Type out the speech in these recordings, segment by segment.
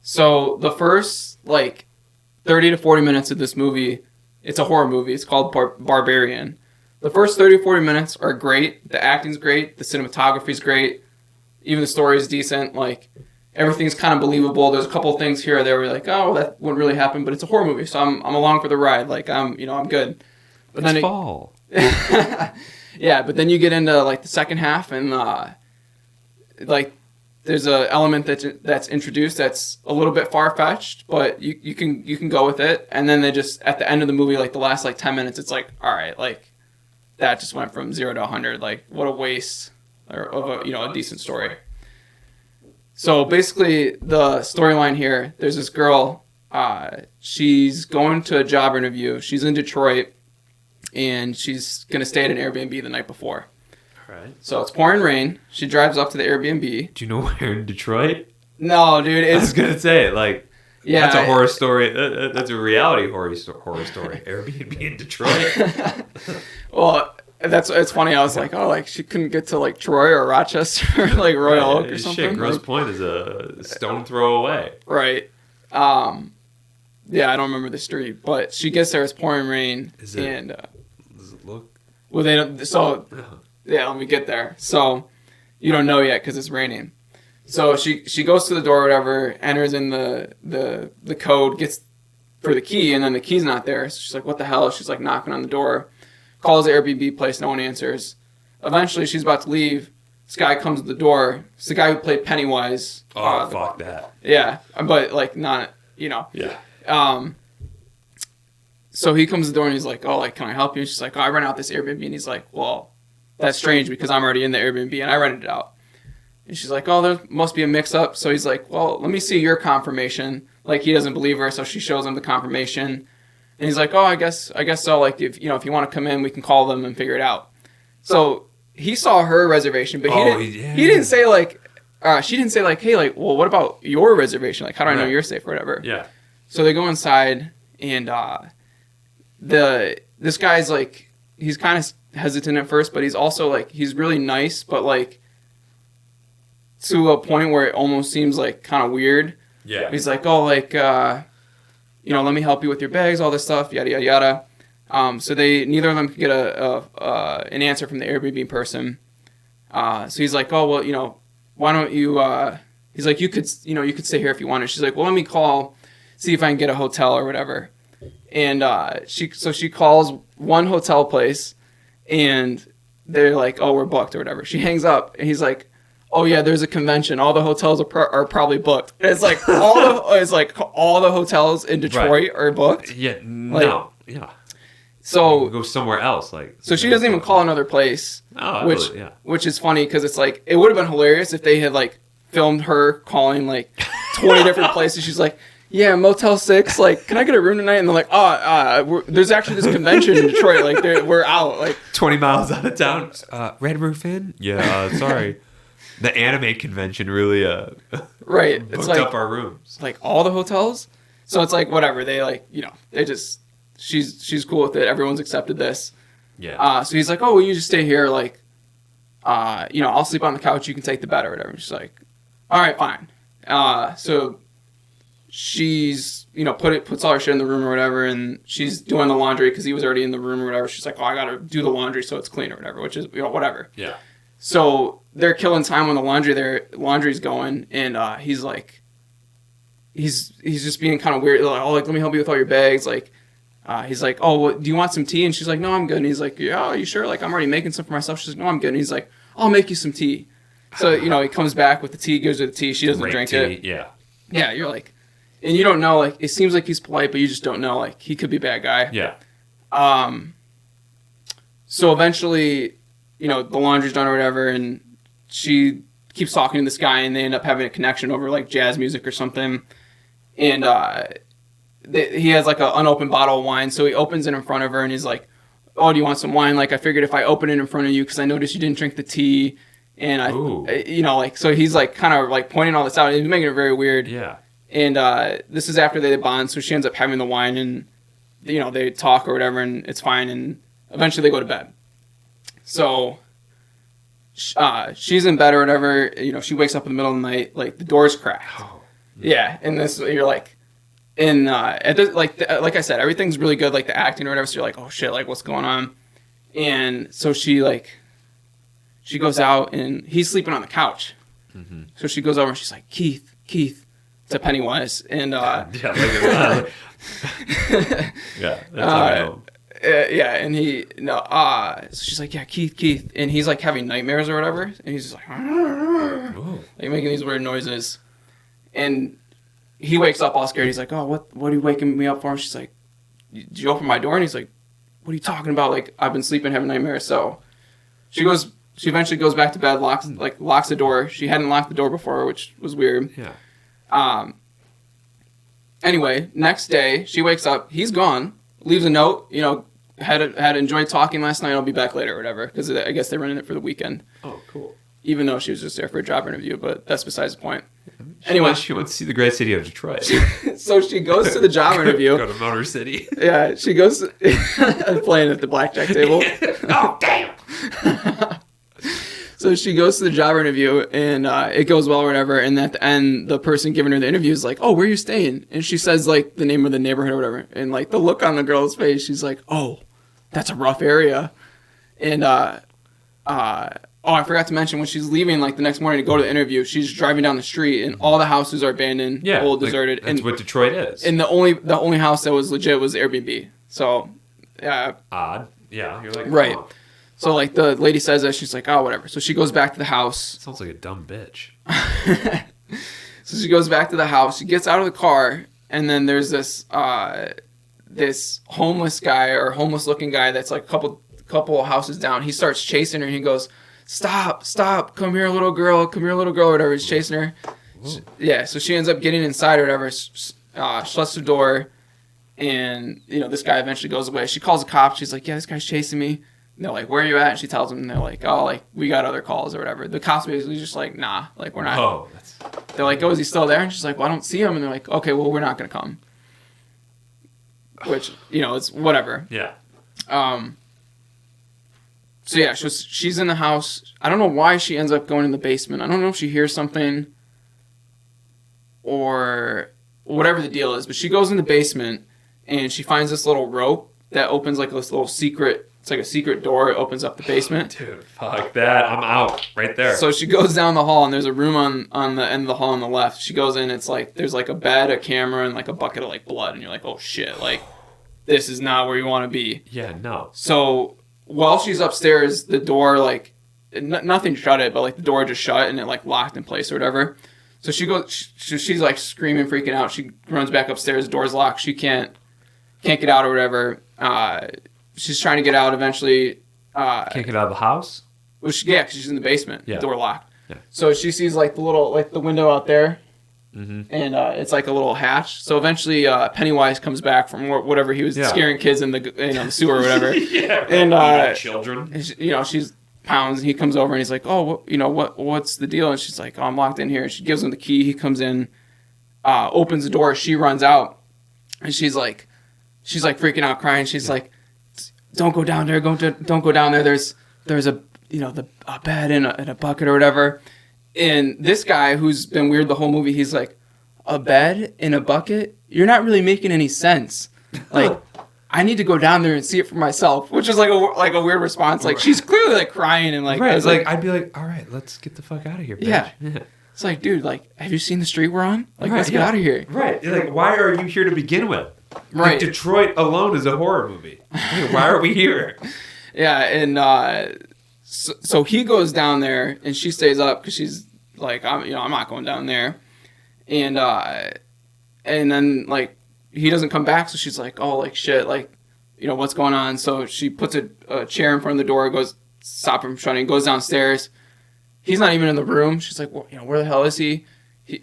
So the first, 30 to 40 minutes of this movie, it's a horror movie. It's called Barbarian. The first 30 to 40 minutes are great. The acting's great. The cinematography's great. Even the story is decent. Everything's kind of believable. There's a couple of things here or there where you're like, oh, that wouldn't really happen, but it's a horror movie, so I'm along for the ride. I'm good. But it's fall. Yeah, but then you get into the second half, and there's a element that's introduced that's a little bit far fetched, but you can go with it. And then they just at the end of the movie, the last 10 minutes, it's all right, that just went from 0 to 100. What a waste of a decent story. So basically, the storyline here, there's this girl. She's going to a job interview. She's in Detroit, and she's gonna stay at an Airbnb the night before. Right. So it's pouring rain. She drives up to the Airbnb. Do you know where in Detroit? No, dude. I was gonna say yeah, that's a horror story. That's a reality horror story. Airbnb in Detroit. Well, it's funny. I was she couldn't get to Troy or Rochester or Royal Oak or something. Shit, Grosse Pointe is a stone throw away. Right. Yeah, I don't remember the street, but she gets there. It's pouring rain. Does it look? Well, they don't. So yeah, let me get there. So you don't know yet because it's raining. So she goes to the door, or whatever, enters in the code, gets for the key, and then the key's not there. So she's like, "What the hell?" She's knocking on the door, calls the Airbnb place, no one answers. Eventually, she's about to leave. This guy comes to the door. It's the guy who played Pennywise. Oh, fuck that. Yeah, but not, Yeah. So he comes to the door and he's like, "Oh, can I help you?" And she's like, "Oh, I rent out this Airbnb." And he's like, "Well, that's strange because I'm already in the Airbnb and I rented it out." And she's like, "Oh, there must be a mix-up." So he's like, "Well, let me see your confirmation." He doesn't believe her, so she shows him the confirmation. And he's like, "Oh, I guess so. If you want to come in, we can call them and figure it out." So he saw her reservation, but he didn't say she didn't say "Hey, well, what about your reservation? How do I know you're safe or whatever?" Yeah. So they go inside, and this guy's he's kind of hesitant at first, but he's also he's really nice, but to a point where it almost seems kind of weird. Yeah. He's like, "Oh, let me help you with your bags, all this stuff, yada yada yada." So neither of them could get an answer from the Airbnb person. So he's like, "Oh, well, why don't you?" He's like, "You could stay here if you wanted." She's like, "Well, let me call, see if I can get a hotel or whatever." And she calls one hotel place, and they're like, "Oh, we're booked" or whatever. She hangs up, and he's like, "Oh yeah, there's a convention. All the hotels are probably booked." And it's all the hotels in Detroit are booked. Yeah. No. Yeah. So go somewhere else. So she doesn't even call another place. Oh, which is funny because it's it would have been hilarious if they had filmed her calling 20 different places. She's like, "Yeah, Motel 6. Can I get a room tonight?" And they're like, there's actually this convention in Detroit. We're out 20 miles out of town. Red Roof Inn? Yeah. Sorry. The anime convention really right. Booked up our rooms. All the hotels. So it's whatever. They they just she's cool with it. Everyone's accepted this. Yeah. So he's like, "Oh, well, you just stay here. I'll sleep on the couch. You can take the bed or whatever." And she's like, "All right, fine." So she's puts all her shit in the room or whatever, and she's doing the laundry because he was already in the room or whatever. She's like, "Oh, I gotta do the laundry so it's clean or whatever," which is whatever. Yeah. So they're killing time when the laundry's going, and he's just being kind of weird. Let me help you with all your bags. He's like, "Oh, well, do you want some tea?" And she's like, "No, I'm good." And he's like, "Yeah, are you sure? I'm already making some for myself." She's like, "No, I'm good." And he's like, "I'll make you some tea." So he comes back with the tea, gives her the tea. She doesn't drink it. Yeah. Yeah, you're and you don't know. It seems like he's polite, but you just don't know. He could be a bad guy. Yeah. So eventually, the laundry's done or whatever, and she keeps talking to this guy, and they end up having a connection over jazz music or something. And he has an unopened bottle of wine, so he opens it in front of her, and he's like, "Oh, do you want some wine? I figured if I open it in front of you, because I noticed you didn't drink the tea." And so he's kind of pointing all this out. He's making it very weird. Yeah. And this is after they bond, so she ends up having the wine, and they talk or whatever, and it's fine. And eventually they go to bed. So she's in bed or whatever. She wakes up in the middle of the night, the doors cracked. Oh. Yeah, and this you're like, and at this, like I said, everything's really good, like the acting or whatever. So you're like, oh shit, like what's going on? And so she goes out and he's sleeping on the couch. Mm-hmm. So she goes over and she's like, Keith, to Pennywise, and yeah, that's how I know. And so she's like, yeah, Keith, and he's like having nightmares or whatever, and he's just like, like making these weird noises, and he wakes up all scared. He's like, oh, what are you waking me up for? And she's like, did you open my door? And he's like, what are you talking about? Like, I've been sleeping, having nightmares. So she eventually goes back to bed, locks the door. She hadn't locked the door before, which was weird. Yeah. Anyway, next day she wakes up. He's gone. Leaves a note. Had enjoyed talking last night. I'll be back later or whatever. Because I guess they're running it for the weekend. Oh, cool. Even though she was just there for a job interview, but that's besides the point. Anyway, she wants to see the great city of Detroit. So she goes to the job interview. Go to Motor City. Yeah, she gogoes playing at the blackjack table. Oh, damn. So she goes to the job interview, and it goes well or whatever. And at the end, the person giving her the interview is like, oh, where are you staying? And she says, like, the name of the neighborhood or whatever. And, like, the look on the girl's face, she's like, oh, that's a rough area. And, I forgot to mention, when she's leaving, like, the next morning to go to the interview, she's driving down the street, and all the houses are abandoned, old, deserted. That's what Detroit is. And the only house that was legit was Airbnb. So, yeah. Odd. Yeah. You're like, right. Oh. So, like, the lady says that, she's like, oh, whatever. So she goes back to the house. Sounds like a dumb bitch. So she goes back to the house. She gets out of the car, and then there's this homeless guy or homeless-looking guy that's, like, a couple of houses down. He starts chasing her, and he goes, stop, come here, little girl, or whatever. He's chasing her. Yeah, so she ends up getting inside or whatever, shuts the door, and, this guy eventually goes away. She calls the cops. She's like, yeah, this guy's chasing me. And they're like, where are you at? And she tells them, and they're like, oh, like, we got other calls or whatever. The cops basically just like, nah, like, we're not. Oh, they're like, oh, is he still there? And she's like, well, I don't see him. And they're like, okay, well, we're not going to come. Which, it's whatever. Yeah. So, yeah, she's in the house. I don't know why she ends up going in the basement. I don't know if she hears something or whatever the deal is. But she goes in the basement, and she finds this little rope that opens, like, this little secret. It's like a secret door. It opens up the basement. Dude, fuck that. I'm out right there. So she goes down the hall, and there's a room on the end of the hall on the left. She goes in. It's like there's, like, a bed, a camera, and, like, a bucket of, like, blood. And you're like, oh, shit. Like, this is not where you want to be. Yeah, no. So while she's upstairs, the door, like, nothing shut it, but, like, the door just shut, and it, like, locked in place or whatever. So she goes, she's, like, screaming, freaking out. She runs back upstairs. The door's locked. She can't get out or whatever. She's trying to get out eventually. Can't get out of the house? Well, because she's in the basement. Yeah. Door locked. Yeah. So she sees, like, the window out there. Mm-hmm. And it's like a little hatch. So eventually Pennywise comes back from whatever he was scaring kids in the sewer or whatever. Yeah. And children. She's pounds, and he comes over and he's like, oh, what's the deal? And she's like, oh, I'm locked in here. And she gives him the key. He comes in, opens the door. She runs out, and she's like freaking out, crying. She's like, don't go down there. Don't go down there. There's a bed in a bucket or whatever. And this guy, who's been weird the whole movie, he's like, a bed in a bucket? You're not really making any sense. Like, I need to go down there and see it for myself, which is like a weird response. Like, she's clearly like crying and like, right. It's like, I'd be like, all right, let's get the fuck out of here, bitch. Yeah. It's like, dude, like, have you seen the street we're on? Like, let's get out of here. Right. You're like, why are you here to begin with? Right. Like, Detroit alone is a horror movie. Why are we here? Yeah, and so he goes down there, and she stays up because she's like, I'm not going down there, and then like he doesn't come back, so she's like, oh, like shit, like, what's going on? So she puts a chair in front of the door, goes stop him from shutting, goes downstairs. He's not even in the room. She's like, well, where the hell is he?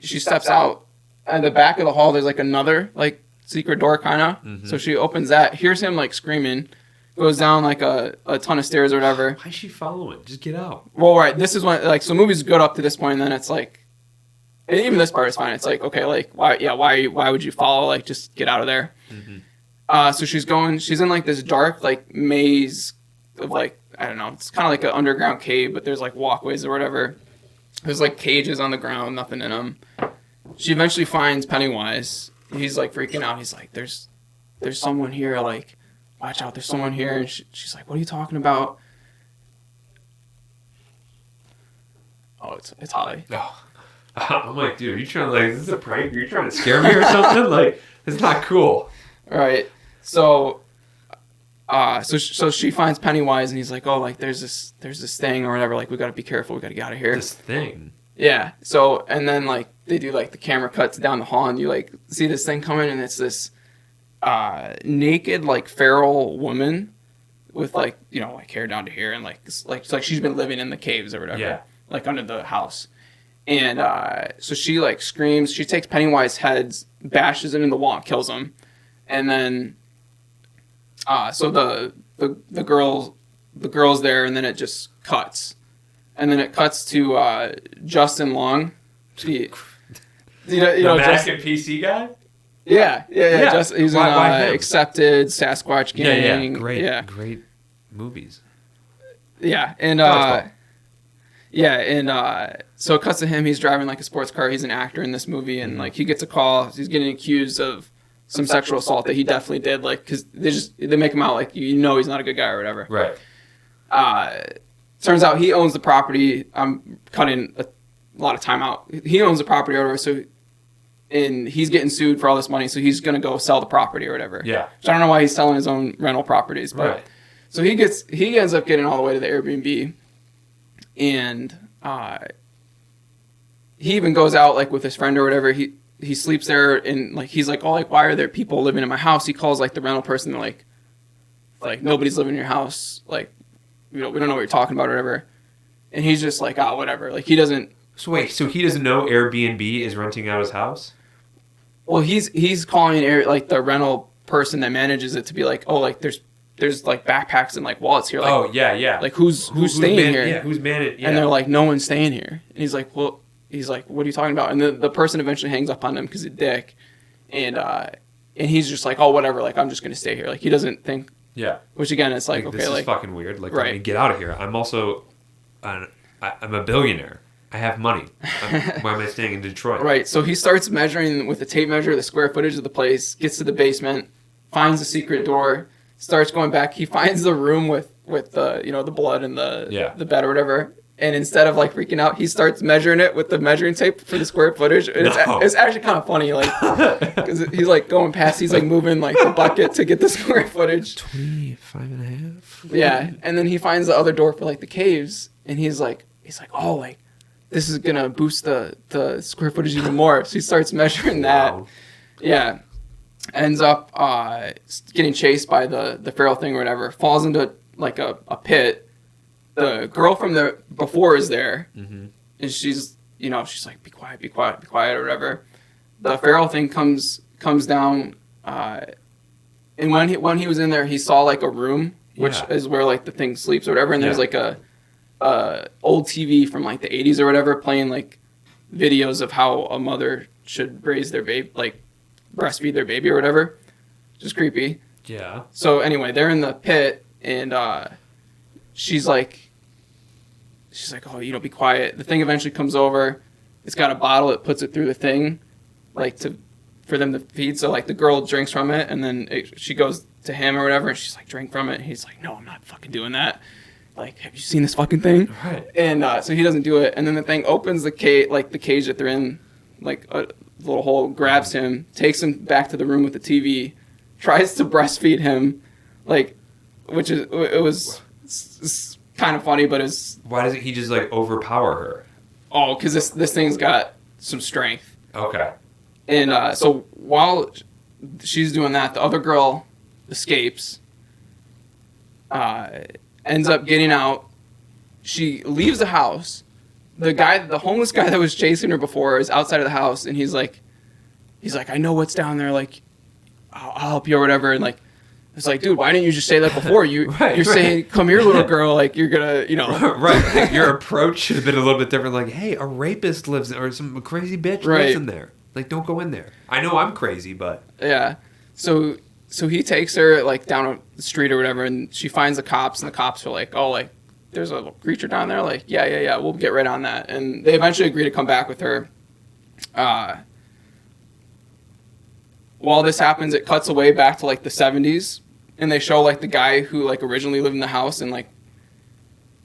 She steps out at the back of the hall. There's like another like secret door kind of. Mm-hmm. So she opens that, hears him like screaming. Goes down like a ton of stairs or whatever. Why is she following? Just get out. Well, right. This is when like so movies good up to this point, and then it's like, and even this part is fine. It's like, okay, like why would you follow? Like, just get out of there. Mm-hmm. So she's in like this dark like maze of like, I don't know. It's kind of like an underground cave, but there's like walkways or whatever. There's like cages on the ground, nothing in them. she eventually finds Pennywise. He's like freaking out. He's like, there's someone here. Like, watch out. There's someone here. And she's like, what are you talking about? Oh, it's Holly. Oh. I'm like, dude, are you trying to, like, is this a prank? Are you trying to scare me or something? Like, it's not cool. All right. So she finds Pennywise, and he's like, oh, like, there's this thing or whatever. Like, we got to be careful. We got to get out of here. This thing. Yeah. So, and then, like, they do, like, the camera cuts down the hall, and you, like, see this thing coming, and it's this naked, like, feral woman with, like, you know, like, hair down to here, and, like, it's like she's been living in the caves or whatever. Yeah. Like, under the house. And so she, like, screams. She takes Pennywise's head, bashes it in the wall, and kills him. And then, so the girl's there, and then it just cuts. And then it cuts to Justin Long. You know, Justin PC guy? Yeah. Just, he's why in Accepted, Sasquatch Gang. Great movies. Yeah, and so it cuts to him. He's driving like a sports car. He's an actor in this movie, and like he gets a call. He's getting accused of some sexual assault that he definitely did. Like, because they make him out like, you know, he's not a good guy or whatever. Right. Turns out he owns the property. I'm cutting a lot of time out. He owns the property or whatever. So, and he's getting sued for all this money. So he's gonna go sell the property or whatever. Yeah. So I don't know why he's selling his own rental properties, but Right. so he ends up getting all the way to the Airbnb. And he even goes out like with his friend or whatever. He sleeps there, and like he's like, oh, like, why are there people living in my house? He calls like the rental person, like nobody's living in your house. Like, we don't know what you're talking about or whatever. And he's just like, oh, whatever. Like, he doesn't. So wait, so he doesn't know Airbnb is renting out his house? Well, he's calling like the rental person that manages it to be like, oh, like there's like backpacks and like wallets here. Like, oh yeah. Like who's staying here? Yeah, who's managed? Yeah. And they're like, no one's staying here. And he's like, well, what are you talking about? And the person eventually hangs up on him because he's a dick, and he's just like, oh, whatever. Like, I'm just gonna stay here. Like, he doesn't think. Yeah. Which again, it's like, okay, this is like, fucking weird. Like, right. let me get out of here. I'm also, I'm a billionaire. I have money. Why am I staying in Detroit? Right. So he starts measuring with a tape measure the square footage of the place. Gets to the basement, finds a secret door, starts going back. He finds the room with the the blood and the bed or whatever. And instead of like freaking out, he starts measuring it with the measuring tape for the square footage. And it's actually kind of funny, like, because he's like going past, he's like moving like the bucket to get the square footage. 25.5. Yeah, and then he finds the other door for like the caves, and he's like, oh, like, this is gonna boost the square footage even more. So he starts measuring that. Wow. Yeah, ends up getting chased by the feral thing or whatever. Falls into like a pit. The girl from the before is there, Mm-hmm. and she's like, be quiet or whatever. The feral thing comes down, and when he was in there, he saw like a room, which is where like the thing sleeps or whatever, and there's like a old TV from like the 80s or whatever playing like videos of how a mother should raise their baby, like breastfeed their baby or whatever. Just creepy. Yeah. So anyway, they're in the pit, and she's like, oh, be quiet. The thing eventually comes over. It's got a bottle. It puts it through the thing, like for them to feed. So like the girl drinks from it, and then she goes to him or whatever, and she's like, drink from it. And he's like, no, I'm not fucking doing that. Like, have you seen this fucking thing? Right. And so he doesn't do it. And then the thing opens the cage that they're in, like a little hole, grabs him, takes him back to the room with the TV, tries to breastfeed him, like, it was kind of funny, but it's... Why doesn't he just like overpower her? Oh, because this thing's got some strength. Okay. And so while she's doing that, the other girl escapes, ends up getting out. She leaves the house. The homeless guy that was chasing her before is outside of the house, and he's like, I know what's down there. Like, I'll help you or whatever. And like, it's like, dude, why didn't you just say that before? You're saying, come here, little girl. Like, you're gonna, Right. Like, your approach should have been a little bit different. Like, hey, a rapist lives or some crazy bitch lives in there. Like, don't go in there. I know I'm crazy, but... Yeah. So he takes her, like, down the street or whatever, and she finds the cops, and the cops are like, oh, like, there's a creature down there? Like, yeah, we'll get right on that. And they eventually agree to come back with her. while this happens, it cuts away back to like the 70s, and they show like the guy who like originally lived in the house, and like,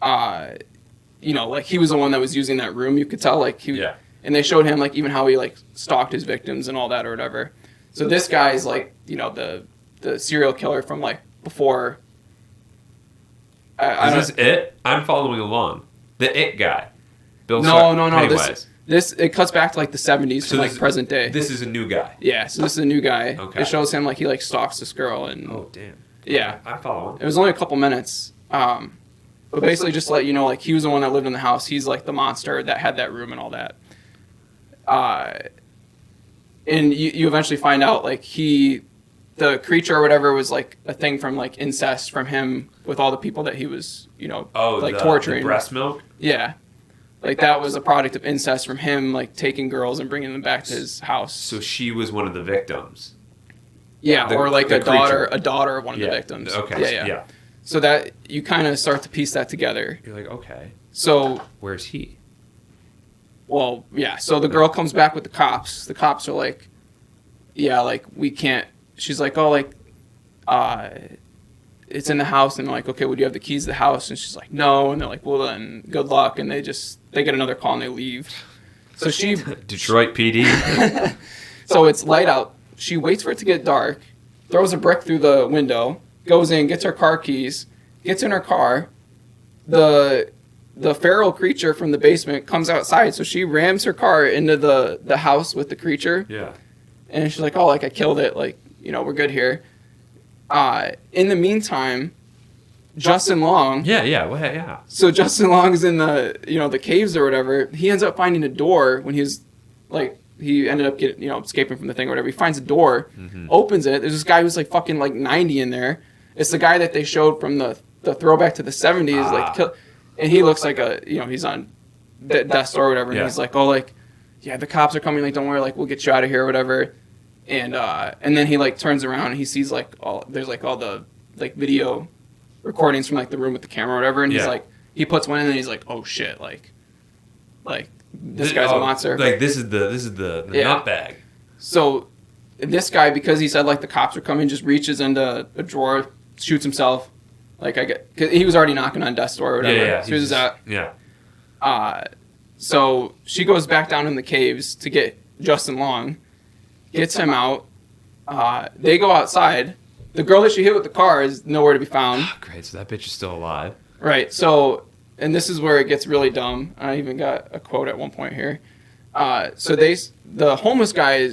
like he was the one that was using that room. You could tell like and they showed him like even how he like stalked his victims and all that or whatever. So this guy's like the serial killer from like before. Is this it? I'm following along. The it guy. No. This it cuts back to like the 70s to like present day. This is a new guy. Yeah, so this is a new guy. Okay. It shows him like he like stalks this girl and. Oh damn. Yeah. I'm following. It was only a couple minutes. But basically just to let you know, like he was the one that lived in the house. He's like the monster that had that room and all that. And you eventually find out like the creature or whatever was like a thing from like incest from him with all the people that he was, torturing. The breast milk? Yeah. Like that was a product of incest from him, like taking girls and bringing them back to his house. So she was one of the victims. Yeah, or like a daughter of one of the victims. Okay. Yeah. So that you kind of start to piece that together. You're like, okay. So where's he? Well, yeah. So the girl comes back with the cops. The cops are like, yeah, like we can't. She's like, oh, like, it's in the house, and they're like, okay, would you have the keys to the house? And she's like, no, and they're like, well then, good luck, and they get another call and they leave. So she Detroit PD. So it's light out. She waits for it to get dark, throws a brick through the window, goes in, gets her car keys, gets in her car. The feral creature from the basement comes outside, so she rams her car into the house with the creature. Yeah. And she's like, oh, like I killed it, like, we're good here. In the meantime, Justin Long. Yeah. So Justin Long is in the caves or whatever. He ends up finding a door when he ended up escaping from the thing or whatever. He finds a door, opens it. There's this guy who's like fucking like 90 in there. It's the guy that they showed from the throwback to the 70s, and he looks like he's on death's door or whatever. And he's like, oh, like, yeah, the cops are coming. Like, don't worry, like we'll get you out of here or whatever. And then he like turns around and he sees like all the like video recordings from like the room with the camera or whatever, and he's like, he puts one in and he's like, oh shit, like this guy's a monster. Like this is the nut bag. So this guy, because he said like the cops are coming, just reaches into a drawer, shoots himself. Like cause he was already knocking on death's door or whatever. Yeah. So he was out. Yeah. So she goes back down in the caves to get Justin Long. Gets him out. They go outside. The girl that she hit with the car is nowhere to be found. Great, so that bitch is still alive. Right. So, and this is where it gets really dumb. I even got a quote at one point here. So the homeless guy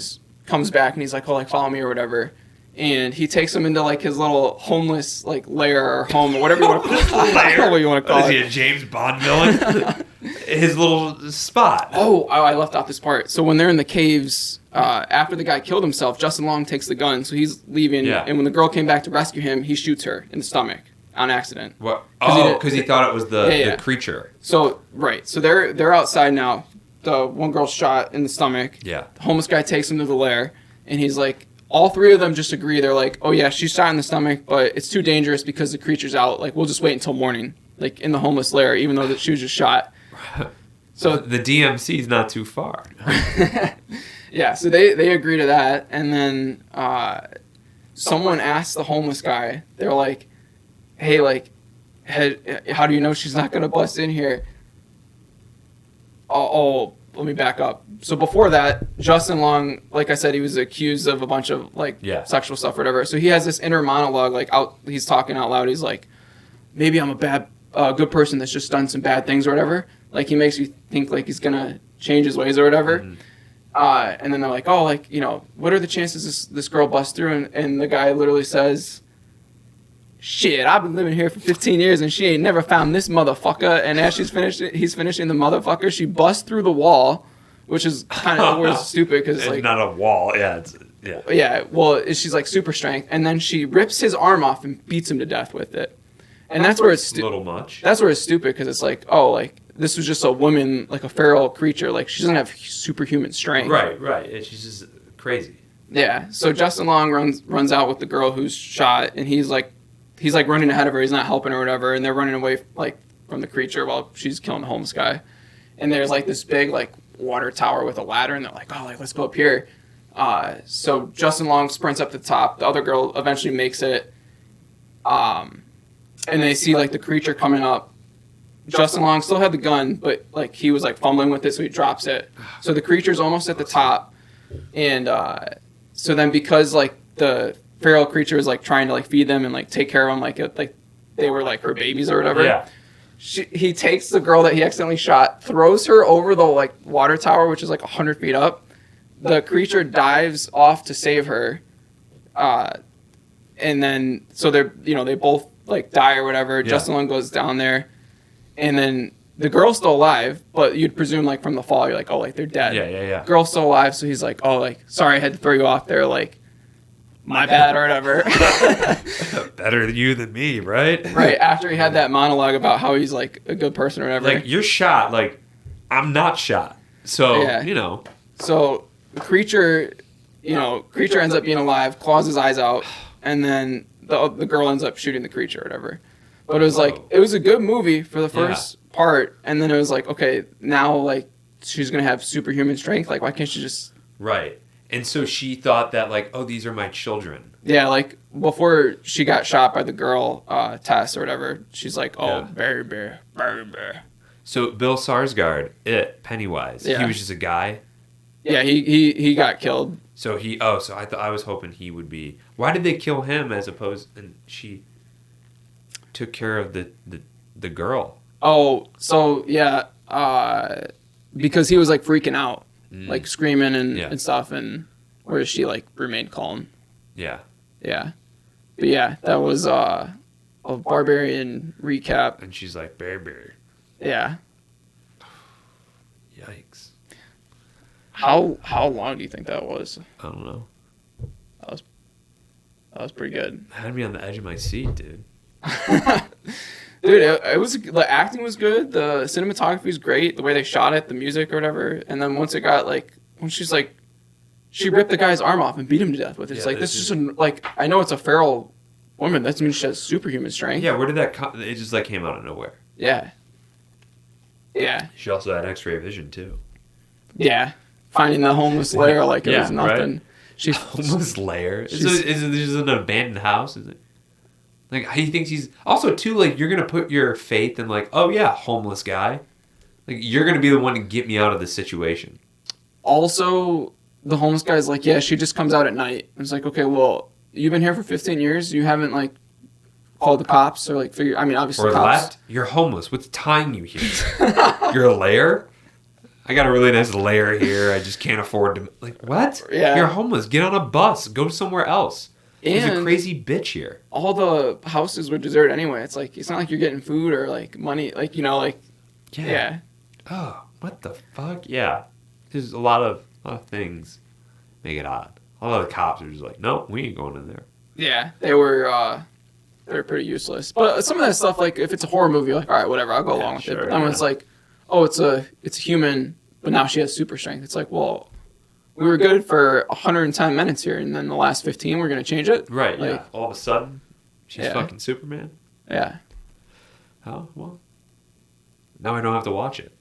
comes back and he's like, oh, like follow me or whatever. And he takes him into like his little homeless like lair or home or whatever you want to call it. I don't know what you want to call it. Is he a James Bond villain? His little spot. Oh, I left out this part. So when they're in the caves, after the guy killed himself, Justin Long takes the gun, so he's leaving. Yeah. And when the girl came back to rescue him, he shoots her in the stomach on accident. What? Oh, because he thought it was the creature. So right. So they're outside now. The one girl's shot in the stomach. Yeah. The homeless guy takes him to the lair, and he's like, all three of them just agree. They're like, oh yeah, she's shot in the stomach, but it's too dangerous because the creature's out. Like we'll just wait until morning, like in the homeless lair, even though she was just shot. So the DMC is not too far. Yeah, so they agree to that, and then someone asks the homeless guy, they're like, hey, like, how do you know she's not going to bust in here? Oh, let me back up. So before that, Justin Long, like I said, he was accused of a bunch of, sexual stuff or whatever. So he has this inner monologue, he's talking out loud. He's like, maybe I'm a good person that's just done some bad things or whatever. Like, he makes you think, like, he's going to change his ways or whatever. Mm-hmm. And then they're like, oh, like, what are the chances this girl busts through? And the guy literally says, shit, I've been living here for 15 years and she ain't never found this motherfucker. And as he's finishing the motherfucker, she busts through the wall, which is kind of stupid because it's not a wall. Yeah. Yeah. Well, she's like super strength. And then she rips his arm off and beats him to death with it. And that's where it's a little much. That's where it's stupid because it's like, oh, like, this was just a woman, like a feral creature. Like, she doesn't have superhuman strength. Right. She's just crazy. Yeah. So Justin Long runs out with the girl who's shot, and he's like running ahead of her. He's not helping her or whatever, and they're running away like from the creature while she's killing the homeless guy. And there's like this big like water tower with a ladder, and they're like, oh, like let's go up here. So Justin Long sprints up the top. The other girl eventually makes it. And they see like the creature coming up. Justin Long still had the gun, but like he was like fumbling with it, so he drops it. So the creature's almost at the top, and so then because like the feral creature is like trying to like feed them and like take care of them like they were like her babies or whatever. Yeah. He takes the girl that he accidentally shot, throws her over the like water tower, which is like 100 feet up. The creature dives off to save her, and then so they both like die or whatever. Yeah. Justin Long goes down there. And then the girl's still alive, but you'd presume like from the fall, you're like, oh, like they're dead. Yeah. Girl's still alive, so he's like, oh, like sorry, I had to throw you off there, like my bad or whatever. Better than you than me, right? Right after he had that monologue about how he's like a good person or whatever. Like you're shot, like I'm not shot. So Yeah. So the creature ends up being alive, claws his eyes out, and then the girl ends up shooting the creature or whatever. But it was like, it was a good movie for the first part, and then it was like, okay, now like she's gonna have superhuman strength. Like, why can't she just? Right. And so she thought that like, oh, these are my children. Yeah, like before she got shot by the girl Tess or whatever, she's like, oh, bear. So Bill Skarsgård, Pennywise, he was just a guy. Yeah, he got killed. So I was hoping he would be. Why did they kill him as opposed and she took care of the girl? Oh, so yeah, because he was like freaking out, like screaming and stuff, and whereas she like remained calm. Yeah. Yeah. But yeah, that was a Barbarian recap. And she's like, bear. Yeah. Yikes. How long do you think that was? I don't know. That was pretty good. Had me on the edge of my seat, dude. Dude, it was, the acting was good, the cinematography was great, the way they shot it, the music or whatever, and then once it got like, when she's like, she ripped the guy's arm off and beat him to death with it. It's like, this is just like, I know it's a feral woman, that means she has superhuman strength. Yeah, where did that come? It just like came out of nowhere. Yeah. She also had X-ray vision too. Yeah. Finding the homeless lair like it was nothing. Right? She's homeless lair. Is this an abandoned house? Is it? Like he thinks he's also too like you're gonna put your faith in like, oh yeah, homeless guy. Like you're gonna be the one to get me out of this situation. Also, the homeless guy's like, yeah, she just comes out at night. It's like, okay, well, you've been here for 15 years. You haven't like called the cops or like figured. I mean, obviously, or cops. left. You're homeless. What's tying you here? You're a lair. I got a really nice lair here. I just can't afford to. Like what? Yeah. You're homeless. Get on a bus. Go somewhere else. There's a And crazy bitch here. all the houses were deserted anyway. It's like, it's not like you're getting food or like money, like, you know, like, yeah. Oh, what the fuck? Yeah. There's a lot of things make it odd. A lot of the cops are just like, no, we ain't going in there. Yeah, they were pretty useless. But some of that stuff, like, if it's a horror movie, you're like, all right, whatever, I'll go along with it. But then when it's like, oh, it's a human, but now she has super strength. It's like, well, we were good for 110 minutes here, and then the last 15, we're going to change it? Right, like, yeah. All of a sudden, she's fucking Superman? Yeah. Oh, well. Now I don't have to watch it.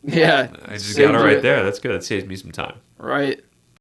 Yeah. I just got it right there. That's good. It saves me some time. Right.